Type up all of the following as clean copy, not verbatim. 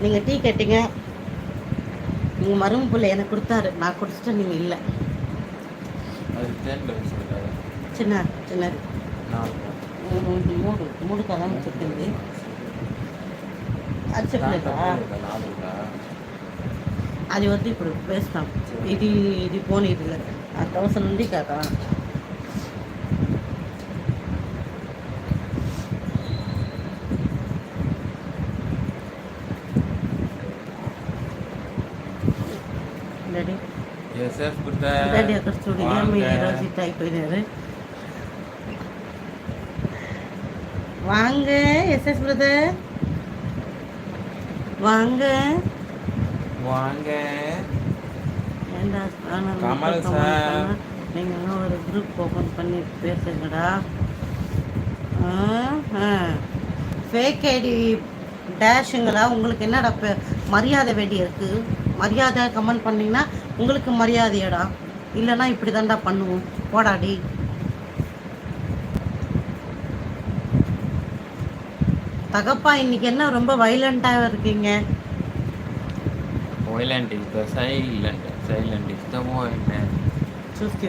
நீங்கள் டீ கேட்டீங்க, நீங்கள் மரும பிள்ளை எனக்கு கொடுத்தாரு, நான் குடிச்சிட்டு நீங்கள் இல்லை. சின்ன சின்ன மூடு கதான் చెప్పింది. అది చెప్పలేదా? అది వద్దు, ఇప్పుడు వేస్తాం. ఇది పోనీ, ఇది 1000 ఉంది కదా. డాడీ అక్కడ స్టూడియో మీ ఈరోజు ఇట్ అయిపోయినారు. வாங்க எஸ்எஸ் பிரதர், வாங்க வாங்க. ஏண்டா கமல் சார், நீங்கள் ஒரு குரூப் ஓப்பன் பண்ணி பேசுங்கடா. ஃபேக் ஐடி டேஷுங்களா, உங்களுக்கு என்னடா மரியாதை வேண்டி இருக்கு? மரியாதை கமெண்ட் பண்ணிங்கன்னா உங்களுக்கு மரியாதையடா, இல்லைன்னா இப்படி தான்டா பண்ணுவோம். போடாடி. தகப்பா, இன்னைக்கு என்ன ரொம்ப வைலண்டாக இருக்கீங்க? Violent is the silent is the violent. చూస్తే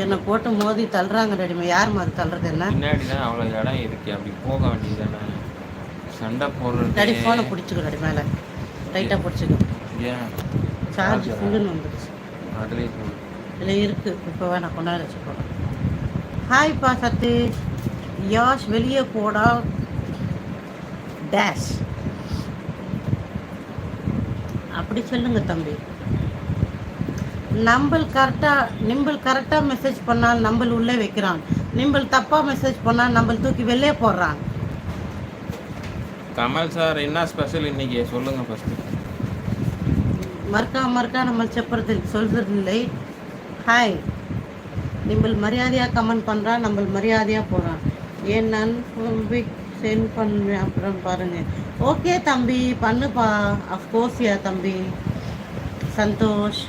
என்னை போட்டு மோதி தள்ளுறாங்க ரெடிமே. யார் மாதிரி தள்ளுறது? என்ன பின்னாடி தான் அவ்வளோ இடம் இருக்கு, அப்படி போக வேண்டியதானே. சண்டை போடுறது. டாடி ஃபோனை பிடிச்சிக்கோ, டாடி மேலே டைட்டாக பிடிச்சிக்கோ. ஏன் சார்ஜ் ஃபுல்லுன்னு வந்துடுச்சு. அதுலேயே இல்லை இருக்குது, இப்போ வேணாம் கொண்டாட வச்சுக்கோங்க. ஹாய்ப்பா சதீஷ். யாஷ் வெளியே போடா டேஷ் அப்படி சொல்லுங்க தம்பி. நிம்பிள் கரெக்டாக மெசேஜ் பண்ணால் நம்பள் உள்ளே வைக்கிறான். நிம்பிள் தப்பாக மெசேஜ் பண்ணால் நம்பள் தூக்கி வெளியே போடுறான். கமல் சார் என்ன ஸ்பெஷல் இன்னைக்கு சொல்லுங்க ஃபர்ஸ்ட். மறுக்கா நம்ம சொல்றது இல்லை. ஹாய். நிம்பிள் மரியாதையாக கமெண்ட் பண்ணுறான், நம்ம மரியாதையாக போகிறான். ஏன் நான் சென்ட் பண்ணுறேன், அப்புறம் பாருங்கள். ஓகே தம்பி, பண்ணுப்பா. அஃப்கோர்ஸ் யா தம்பி. சந்தோஷ்,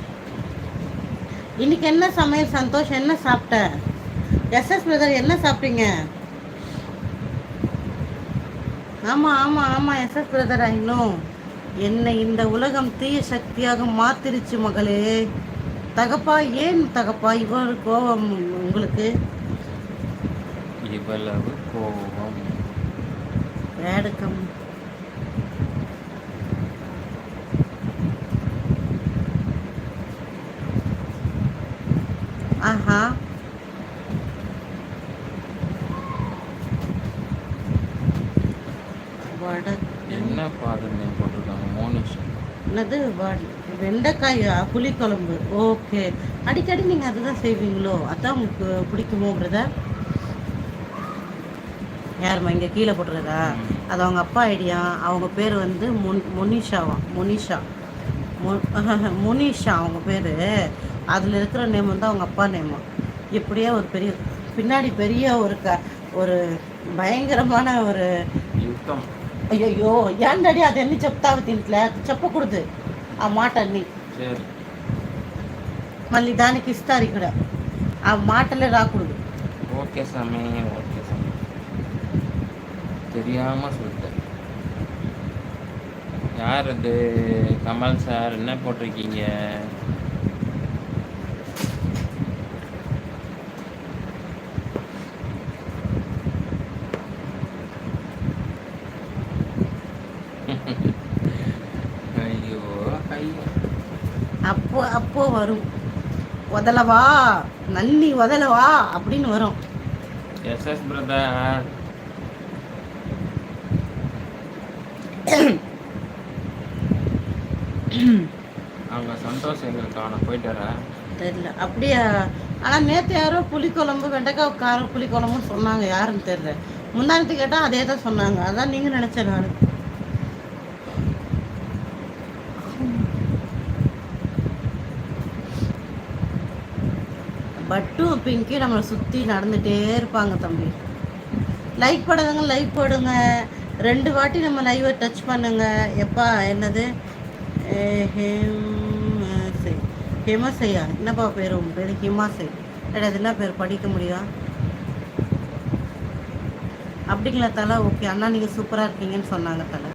இன்னைக்கு என்ன சமையல்? சந்தோஷ், என்ன சாப்பிட்ட? எஸ்எஸ் பிரதர், என்ன சாப்பிட்டீங்க? ஆமாம் எஸ்எஸ் பிரதர், இன்னும் என்னை இந்த உலகம் தீய சக்தியாக மாத்திருச்சு மகளே. தகப்பா, ஏன் தகப்பா இவ்வளவு கோபம் உங்களுக்கு? இவ்வளவு கோபம் வேடக்கம். ஆஹா, என்ன பாதுன்னு போட்டிருக்காங்க? மோனிஷ். என்னது? வெண்டைக்காயா? புளிக்குழம்பு. ஓகே, அடிக்கடி நீங்கள் அதுதான் செய்வீங்களோ? அதான் உங்களுக்கு பிடிக்குமோ பிரதர்? யாருமா இங்கே கீழே போட்டுறதா? அது அவங்க அப்பா ஐடியா. அவங்க பேர் வந்து முனிஷா அவங்க பேர். அதில் இருக்கிற நேம் வந்து அவங்க அப்பா நேமா. இப்படியே ஒரு பெரிய பின்னாடி பெரிய ஒரு பயங்கரமான ஒரு யுத்தம். అయ్యో ఏం డాడీ అదన్నీ చెప్తావు దీంట్లో చెప్పకూడదు ఆ మాట అన్ని. మళ్ళీ దానికి ఇస్తారు ఇక్కడ, ఆ మాటలే రాకూడదు. ఓకే సాமி, ఓకే சாமி, தெரியாம சொல்லிட்டேன். யார் அது? கமல் சார், என்ன போட்டிருக்கீங்க? ஐயோ ஐயோ, அப்போ வரும். உதலவா நன்னி உதலவா அப்படின்னு வரும். எஸ்எஸ் பிரதர், அவங்க சந்தோஷம் எங்களுக்கான போயிட்டாரா தெரியல. அப்படியே. ஆனால் நேற்று யாரோ புளிக்குழம்பு, வெண்டைக்காய் காரம் புளிக்குழம்புன்னு சொன்னாங்க. யாருன்னு தெரியல. முந்தானத்து கேட்டால் அதே தான் சொன்னாங்க. அதான் நீங்கள் நினச்சேன் நான். பட்டும் பிங்கி நம்மளை சுற்றி நடந்துகிட்டே இருப்பாங்க தம்பி. லைக் போடுங்க, லைக் போடுங்க. 2 வாட்டி நம்ம லைவை டச் பண்ணுங்க. எப்பா என்னது? ஹிமாசையா? என்னப்பா பேர் உங்கள் பேர்? ஹிமாசை. அது என்ன பேர்? படிக்க முடியும் அப்படிங்களா தலை? ஓகே அண்ணா, நீங்கள் சூப்பராக இருக்கீங்கன்னு சொன்னாங்க தலை.